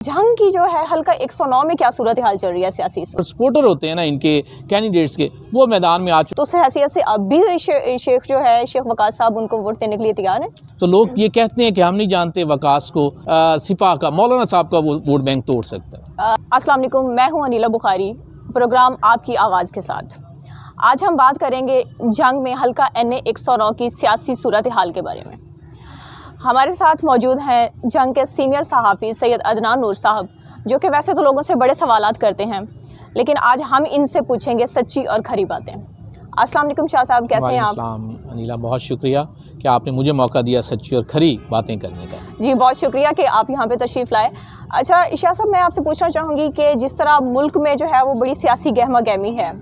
जंग की जो है हल्का 109 में क्या सूरत हाल चल रही है सियासी? सपोर्टर होते हैं ना इनके कैंडिडेट्स के, वो मैदान में आ चुके। तो उस हैसियत से अब भी शेख जो है शेख वकास साहब उनको वोट देने के लिए तैयार हैं। तो लोग ये कहते हैं कि हम नहीं जानते वकास को सिपा का, मौलाना साहब का वो वोट बैंक तोड़ सकता है। अस्सलाम वालेकुम, मैं हूं अनीला बुखारी, प्रोग्राम आपकी आवाज़ के साथ। आज हम बात करेंगे जंग में हल्का NA 109 की सियासी सूरत हाल के बारे में। हमारे साथ मौजूद हैं जंग के सीनियर सहाफ़ी सैयद अदनान नूर साहब, जो कि वैसे तो लोगों से बड़े सवालात करते हैं, लेकिन आज हम इनसे पूछेंगे सच्ची और खरी बातें। अस्सलाम वालेकुम शाह साहब, कैसे हैं आप? अनीला, बहुत शुक्रिया कि आपने मुझे मौका दिया सच्ची और खरी बातें करने का। जी, बहुत शुक्रिया कि आप यहाँ पे तशरीफ़ लाए। अच्छा शाह साहब, मैं आपसे पूछना चाहूँगी कि जिस तरह मुल्क में जो है वो बड़ी सियासी गहमा गहमी है,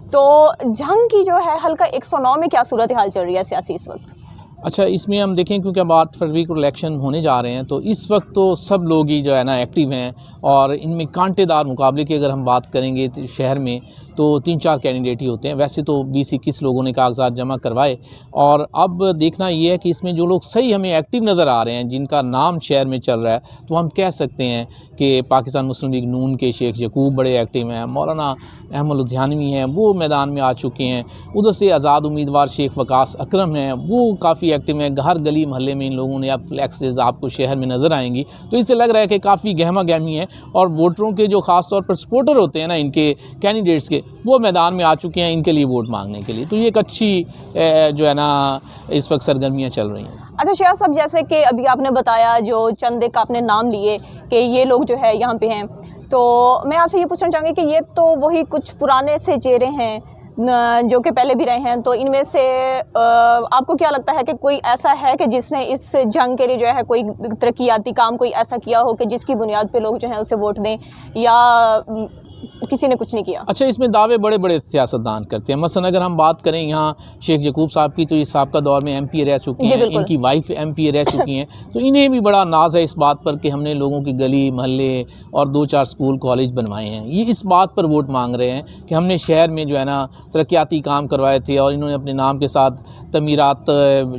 तो जंग की जो है हल्का 109 में क्या सूरत हाल चल रही है सियासी इस वक्त? अच्छा, इसमें हम देखें क्योंकि अब 8 फरवरी को इलेक्शन होने जा रहे हैं, तो इस वक्त तो सब लोग ही जो है ना एक्टिव हैं, और इनमें कांटेदार मुकाबले की अगर हम बात करेंगे तो शहर में तो 3-4 कैंडिडेट ही होते हैं। वैसे तो 20-21 लोगों ने कागजात जमा करवाए, और अब देखना ये है कि इसमें जो लोग सही हमें एक्टिव नज़र आ रहे हैं, जिनका नाम शहर में चल रहा है, तो हम कह सकते हैं कि पाकिस्तान मुस्लिम लीग नून के शेख यकूब बड़े एक्टिव हैं, मौलाना अहमद लुधियानवी हैं, वो मैदान में आ चुके हैं। उधर से आज़ाद उम्मीदवार शेख वकास अकरम हैं, वो काफ़ी एक्टिव हैं। हर गली मोहल्ले में इन लोगों ने अब फ्लैक्सेस आपको शहर में नज़र आएंगी, तो इससे लग रहा है कि काफ़ी गहमा गहमी है, और वोटरों के जो ख़ास तौर पर सपोर्टर होते हैं ना इनके कैंडिडेट्स के, वो मैदान में आ चुके हैं इनके लिए वोट मांगने के लिए। तो ये एक अच्छी जो है ना इस वक्त सरगर्मियाँ चल रही हैं। अच्छा शाह साहब, जैसे कि अभी आपने बताया, जो चंद एक आपने नाम लिए कि ये लोग जो है यहाँ पे हैं, तो मैं आपसे ये पूछना चाहूँगी कि ये तो वही कुछ पुराने से चेहरे हैं जो कि पहले भी रहे हैं, तो इनमें से आपको क्या लगता है कि कोई ऐसा है कि जिसने इस जंग के लिए जो है कोई तरक्याती काम कोई ऐसा किया हो कि जिसकी बुनियाद पे लोग जो हैं उसे वोट दें, या किसी ने कुछ नहीं किया? अच्छा, इसमें दावे बड़े बड़े सियासतदान करते हैं। मसलन अगर हम बात करें यहाँ शेख यकूब साहब की, तो ये साहब का दौर में MPA रह चुकी हैं, इनकी वाइफ MPA रह चुकी हैं, तो इन्हें भी बड़ा नाज है इस बात पर कि हमने लोगों की गली मोहल्ले और 2-4 स्कूल कॉलेज बनवाए हैं। ये इस बात पर वोट मांग रहे हैं कि हमने शहर में जो है ना तरक्याती काम करवाए थे, और इन्होंने अपने नाम के साथ तमीरात,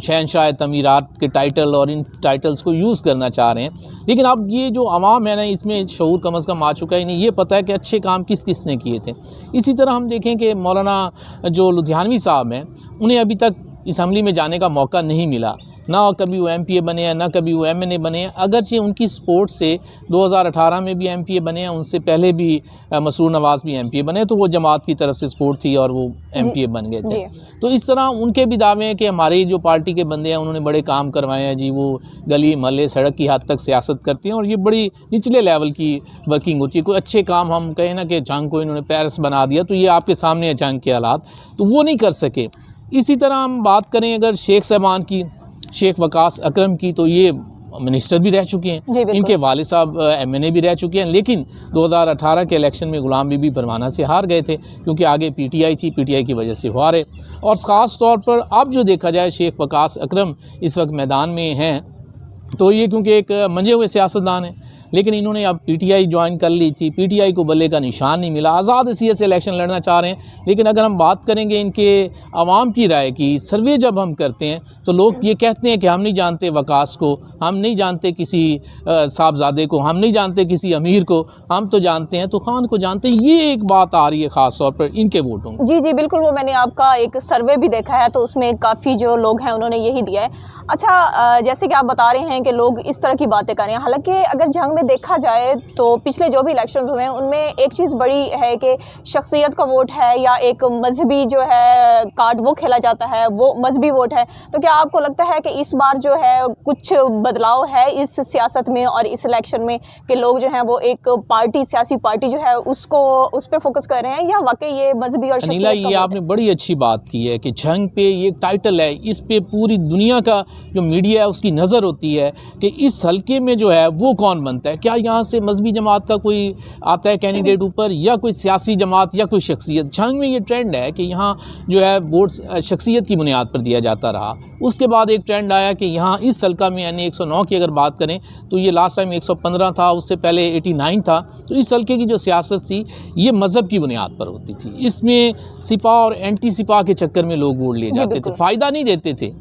शहनशाह तमीरात के टाइटल और इन टाइटल्स को यूज़ करना चाह रहे हैं। लेकिन अब ये जो आवाम है ना, इसमें शऊर कम अज़ कम आ चुका है, इन्हें ये पता है कि अच्छे काम किस किस ने किए थे। इसी तरह हम देखें कि मौलाना जो लुधियानवी साहब हैं, उन्हें अभी तक असम्बली में जाने का मौका नहीं मिला, ना कभी वो MPA बने हैं, ना कभी वो MNA बने हैं। अगरचे उनकी सपोर्ट से 2018 में भी MPA बने हैं, उनसे पहले भी मसरूर नवाज़ भी MPA बने, तो वो जमात की तरफ से सपोर्ट थी और वो MPA बन गए थे। तो इस तरह उनके भी दावे हैं कि हमारी जो पार्टी के बंदे हैं उन्होंने बड़े काम करवाए हैं जी, वो गली मोहल्ले सड़क की हद तक सियासत करती हैं, और ये बड़ी निचले लेवल की वर्किंग होती है। कोई अच्छे काम हम कहें ना कि जंग को इन्होंने पेरिस बना दिया, तो ये आपके सामने है जंग के हालात, तो वो नहीं कर सके। इसी तरह हम बात करें अगर शेख साहबान की, शेख वकास अकरम की, तो ये मिनिस्टर भी रह चुके हैं, इनके वालिद साहब MNA भी रह चुके हैं, लेकिन 2018 के इलेक्शन में गुलाम बीबी परवाना से हार गए थे, क्योंकि आगे PTI थी, PTI की वजह से हारे। और ख़ास तौर पर अब जो देखा जाए, शेख वकास अकरम इस वक्त मैदान में हैं, तो ये क्योंकि एक मंजे हुए सियासतदान हैं, लेकिन इन्होंने अब PTI ज्वाइन कर ली थी, PTI को बल्ले का निशान नहीं मिला, आज़ाद हैसियत से इलेक्शन लड़ना चाह रहे हैं। लेकिन अगर हम बात करेंगे इनके आवाम की राय की, सर्वे जब हम करते हैं, तो लोग ये कहते हैं कि हम नहीं जानते वकास को, हम नहीं जानते किसी साहबजादे को, हम नहीं जानते किसी अमीर को, हम तो जानते हैं तो खान को जानते हैं। ये एक बात आ रही है ख़ास तौर पर इनके वोटों में। जी बिल्कुल, वो मैंने आपका एक सर्वे भी देखा है, तो उसमें काफ़ी जो लोग हैं उन्होंने यही दिया है। अच्छा, जैसे कि आप बता रहे हैं कि लोग इस तरह की बातें कर रहे हैं, हालांकि अगर जंग में देखा जाए तो पिछले जो भी इलेक्शंस हुए हैं उनमें एक चीज़ बड़ी है कि शख्सियत का वोट है, या एक मजहबी जो है कार्ड वो खेला जाता है, वो मजहबी वोट है। तो क्या आपको लगता है कि इस बार जो है कुछ बदलाव है इस सियासत में और इस इलेक्शन में, कि लोग जो हैं वो एक पार्टी, सियासी पार्टी जो है उसको उस पर फोकस कर रहे हैं, या वाकई ये मजहबी और अनीला, ये आपने बड़ी अच्छी बात की है कि जंग पे ये टाइटल है, इस पे पूरी दुनिया का जो मीडिया है उसकी नज़र होती है कि इस हल्के में जो है वो कौन बनता है। क्या यहाँ से मजहबी जमात का कोई आता है कैंडिडेट ऊपर, या कोई सियासी जमात, या कोई शख्सियत। जंग में ये ट्रेंड है कि यहाँ जो है वोट शख्सियत की बुनियाद पर दिया जाता रहा। उसके बाद एक ट्रेंड आया कि यहाँ इस हल्का में NA 109 की अगर बात करें तो ये लास्ट टाइम 115 था, उससे पहले 89 था। तो इस हल्के की जो सियासत थी ये मज़हब की बुनियाद पर होती थी। इसमें सिपा और एंटी सिपा के चक्कर में लोग वोट लिए जाते थे, फ़ायदा नहीं देते थे।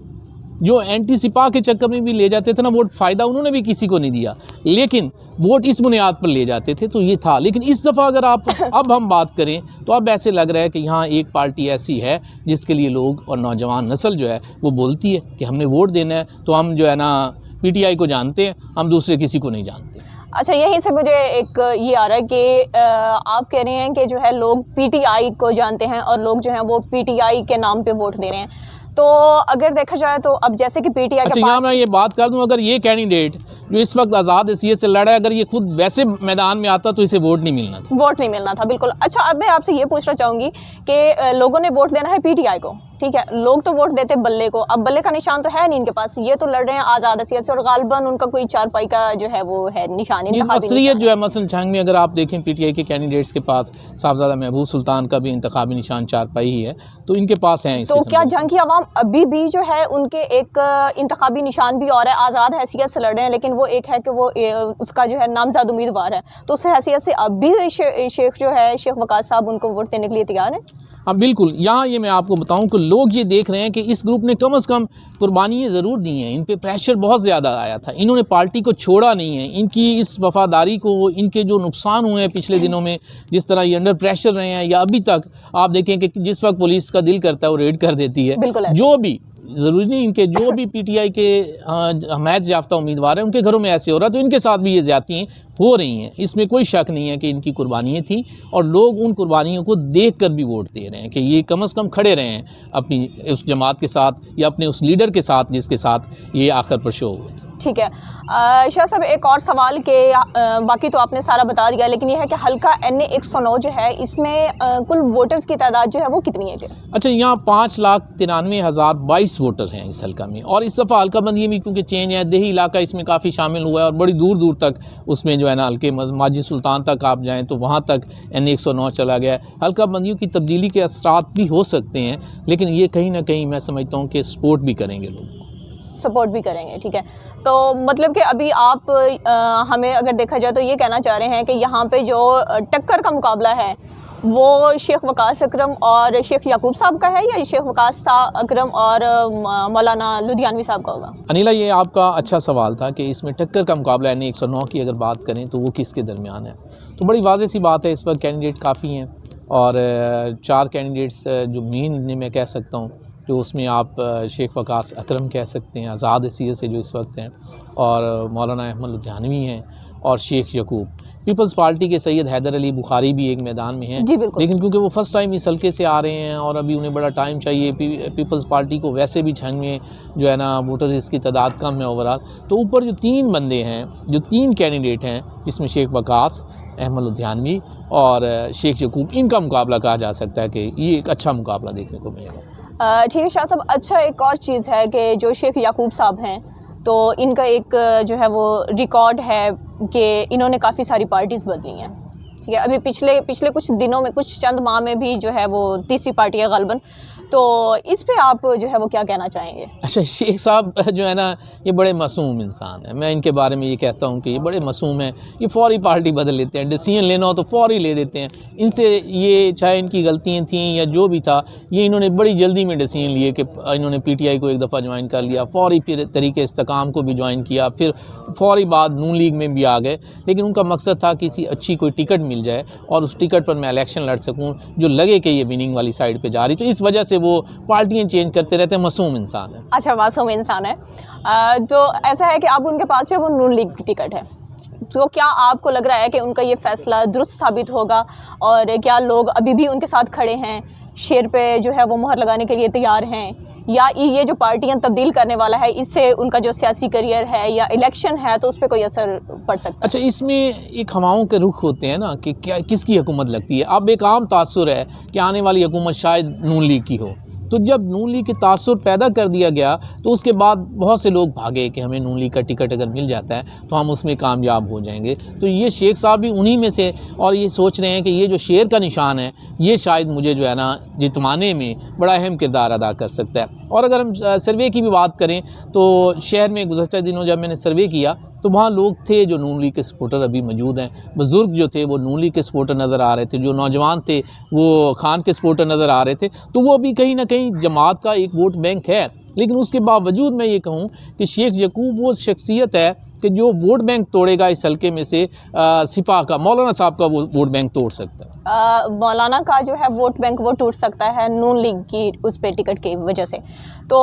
जो एंटी सिपा के चक्कर में भी ले जाते थे ना वोट, फ़ायदा उन्होंने भी किसी को नहीं दिया, लेकिन वोट इस बुनियाद पर ले जाते थे, तो ये था। लेकिन इस दफ़ा अगर आप अब हम बात करें तो अब ऐसे लग रहा है कि यहाँ एक पार्टी ऐसी है जिसके लिए लोग और नौजवान नस्ल जो है वो बोलती है कि हमने वोट देना है, तो हम जो है ना PTI को जानते हैं, हम दूसरे किसी को नहीं जानते। अच्छा, यहीं से मुझे एक ये आ रहा है कि आप कह रहे हैं कि जो है लोग PTI को जानते हैं और लोग जो हैं वो PTI के नाम पे वोट दे रहे हैं। तो अगर देखा जाए तो अब जैसे कि PTI अच्छा, के यहाँ पास मैं ये बात कर दूँ, अगर ये कैंडिडेट जो इस वक्त आज़ाद हैसियत से लड़ा है, अगर ये खुद वैसे मैदान में आता तो इसे वोट नहीं मिलना था। वोट नहीं मिलना था, बिल्कुल। अच्छा, अब मैं आपसे ये पूछना चाहूँगी कि लोगों ने वोट देना है PTI को, ठीक है, लोग तो वोट देते बल्ले को। अब बल्ले का निशान तो है नहीं इनके पास, ये तो लड़ रहे हैं आज़ाद हैसियत से और गालिबन उनका कोई चारपाई का जो है वो है निशान, अक्सरियत जो है मसलन जंग में अगर आप देखें PTI के कैंडिडेट्स के पास साहबजादा महबूब सुल्तान का भी इंतखाबी निशान चारपाई ही है, तो इनके पास हैं। तो क्या जंग की आवाम अभी भी जो है उनके एक इंतखाबी निशान भी और है, आज़ाद हैसियत से लड़ रहे हैं, लेकिन वो एक है कि वो उसका जो है नामजद उम्मीदवार है, तो उस हैसियत से अब भी शेख जो है शेख वकास साहब उनको वोट देने के लिए तैयार है? हाँ बिल्कुल। यहाँ ये मैं आपको बताऊं कि लोग ये देख रहे हैं कि इस ग्रुप ने कम से कम कुर्बानियाँ ज़रूर दी हैं, इन पे प्रेशर बहुत ज़्यादा आया था, इन्होंने पार्टी को छोड़ा नहीं है, इनकी इस वफादारी को, इनके जो नुकसान हुए हैं पिछले दिनों में, जिस तरह ये अंडर प्रेशर रहे हैं, या अभी तक आप देखें कि जिस वक्त पुलिस का दिल करता है वो रेड कर देती है। जो भी ज़रूरी नहीं, इनके जो भी PTI के हमायत याफ्ता उम्मीदवार हैं उनके घरों में ऐसे हो रहा है, तो इनके साथ भी ये ज़्यादतियाँ हो रही हैं, इसमें कोई शक नहीं है कि इनकी कुर्बानियाँ थी और लोग उन कुर्बानियों को देख कर भी वोट दे रहे हैं कि ये कम से कम खड़े रहे हैं अपनी उस जमात के साथ या अपने उस लीडर के साथ जिसके साथ ये आखिर पर शो हुए थे। ठीक है। शाह साहब, एक और सवाल के बाकी तो आपने सारा बता दिया, लेकिन यह है कि हल्का NA 109 जो है इसमें कुल वोटर्स की तादाद जो है वो कितनी है? अच्छा, यहाँ 5,93,022 वोटर हैं इस हल्का में, और इस दफ़ा हल्का बंदी में क्योंकि चेंज है, देही इलाका इसमें काफ़ी शामिल हुआ है और बड़ी दूर दूर तक उसमें जो है ना हल्के माजी सुल्तान तक आप जाएँ तो वहाँ तक NA 109 चला गया है। हल्का बंदियों की तब्दीली के असरात भी हो सकते हैं, लेकिन ये कहीं ना कहीं मैं समझता हूँ कि सपोर्ट भी करेंगे, लोग सपोर्ट भी करेंगे। ठीक है, तो मतलब कि अभी आप हमें अगर देखा जाए तो ये कहना चाह रहे हैं कि यहाँ पे जो टक्कर का मुकाबला है वो शेख वकास अकरम और शेख याकूब साहब का है, या शेख वकास अकरम और मौलाना लुधियानवी साहब का होगा? अनिला, ये आपका अच्छा सवाल था कि इसमें टक्कर का मुकाबला NA 109 की अगर बात करें तो वो किसके दरमियान है, तो बड़ी वाज़ेह सी बात है, इस पर कैंडिडेट काफ़ी हैं और 4 कैंडिडेट्स जो मेन मैं कह सकता हूँ, जो उसमें आप शेख वकास अकरम कह सकते हैं आज़ाद हैसियत से जो इस वक्त हैं, और मौलाना अहमद लुधियानवी हैं और शेख यकूब। पीपल्स पार्टी के सैयद हैदर अली बुखारी भी एक मैदान में हैं, लेकिन क्योंकि वो फर्स्ट टाइम इस हल्के से आ रहे हैं और अभी उन्हें बड़ा टाइम चाहिए, पीपल्स पार्टी को वैसे भी छंग में जो है ना वोटर इसकी तादाद कम है ओवरऑल, तो ऊपर जो 3 बंदे हैं, जो 3 कैंडिडेट हैं, जिसमें शेख वकास, अहमद लुधियानवी और शेख यकूब, इनका मुकाबला कहा जा सकता है कि ये एक अच्छा मुकाबला देखने को मिलेगा। ठीक है शाह साहब। अच्छा, एक और चीज़ है कि जो शेख याकूब साहब हैं तो इनका एक जो है वो रिकॉर्ड है कि इन्होंने काफ़ी सारी पार्टीज़ बदली हैं, ठीक है, अभी पिछले कुछ दिनों में, कुछ चंद माह में भी जो है वो तीसरी पार्टी है गालिबन, तो इस पे आप जो है वो क्या कहना चाहेंगे? अच्छा, शेख साहब जो है ना ये बड़े मासूम इंसान है, मैं इनके बारे में ये कहता हूँ कि ये बड़े मासूम हैं, ये फ़ौरी पार्टी बदल लेते हैं, डिसीजन लेना हो तो फ़ौरी ले देते हैं। इनसे ये चाहे इनकी गलतियाँ थीं या जो भी था, ये इन्होंने बड़ी जल्दी में डिसीजन लिए कि इन्होंने PTI को एक दफ़ा ज्वाइन कर लिया, फ़ौरी फिर तरीके इस्तेकाम को भी ज्वाइन किया, फिर फ़ौरी बाद नून लीग में भी आ गए, लेकिन उनका मकसद था किसी अच्छी कोई टिकट मिल जाए और उस टिकट पर मैं इलेक्शन लड़ सकूँ जो लगे कि ये विनिंग वाली साइड पर जा रही, तो इस वजह से वो पार्टियां चेंज करते रहते हैं। मासूम इंसान है। अच्छा, मासूम इंसान है। तो ऐसा है कि अब उनके पास जो वो नून लीग की टिकट है, तो क्या आपको लग रहा है कि उनका ये फैसला दुरुस्त साबित होगा और क्या लोग अभी भी उनके साथ खड़े हैं, शेर पे जो है वो मोहर लगाने के लिए तैयार हैं, या ये जो पार्टियां तब्दील करने वाला है इससे उनका जो सियासी करियर है या इलेक्शन है तो उस पर कोई असर पड़ सकता है? अच्छा, इसमें एक हवाओं के रुख होते हैं ना कि क्या किसकी हुकूमत लगती है। अब एक आम तासुर है कि आने वाली हुकूमत शायद नून लीग की हो, तो जब नून लीग के तासुर पैदा कर दिया गया तो उसके बाद बहुत से लोग भागे कि हमें नून लीग का टिकट अगर मिल जाता है तो हम उसमें कामयाब हो जाएंगे। तो ये शेख साहब भी उन्हीं में से, और ये सोच रहे हैं कि ये जो शेर का निशान है ये शायद मुझे जो है ना जितवाने में बड़ा अहम किरदार अदा कर सकता है। और अगर हम सर्वे की भी बात करें तो शहर में गुज़श्ता दिनों जब मैंने सर्वे किया तो वहाँ लोग थे जो नून लीग के सपोर्टर अभी मौजूद हैं, बुज़ुर्ग जो थे वो नून लीग के सपोर्टर नज़र आ रहे थे, जो नौजवान थे वो खान के सपोर्टर नज़र आ रहे थे, तो वो भी कहीं ना कहीं जमात का एक वोट बैंक है। लेकिन उसके बावजूद मैं ये कहूँ कि शेख यकूब वो शख्सियत है कि जो वोट बैंक तोड़ेगा इस हल्के में से सिपा का, मौलाना साहब का वो वोट बैंक तोड़ सकता है। मौलाना का जो है वोट बैंक वो टूट सकता है नून लीग की उस पे टिकट की वजह से। तो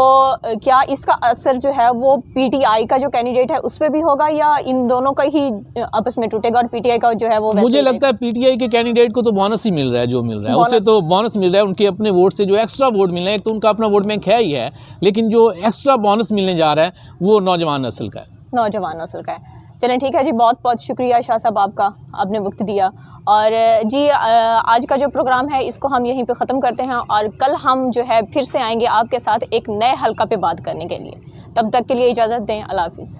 क्या इसका असर जो है वो पीटीआई का जो कैंडिडेट है उस पर भी होगा, या इन दोनों का ही आपस में टूटेगा और पीटीआई का जो है वो वैसे मुझे लगता है पीटीआई के कैंडिडेट को तो बोनस ही मिल रहा है, जो मिल रहा है उसे तो बोनस मिल रहा है। उनके अपने वोट से जो एक्स्ट्रा वोट मिल रहे हैं, एक तो उनका अपना वोट बैंक है ही है, लेकिन जो एक्स्ट्रा बोनस मिलने जा रहा है वो नौजवान नस्ल का है। नौजवान नस्ल का है। चलें ठीक है जी, बहुत बहुत शुक्रिया शाह साहब आपका, आपने वक्त दिया। और जी आज का जो प्रोग्राम है इसको हम यहीं पे ख़त्म करते हैं, और कल हम जो है फिर से आएंगे आपके साथ एक नए हल्का पे बात करने के लिए। तब तक के लिए इजाज़त दें, अल्लाह हाफ़िज़।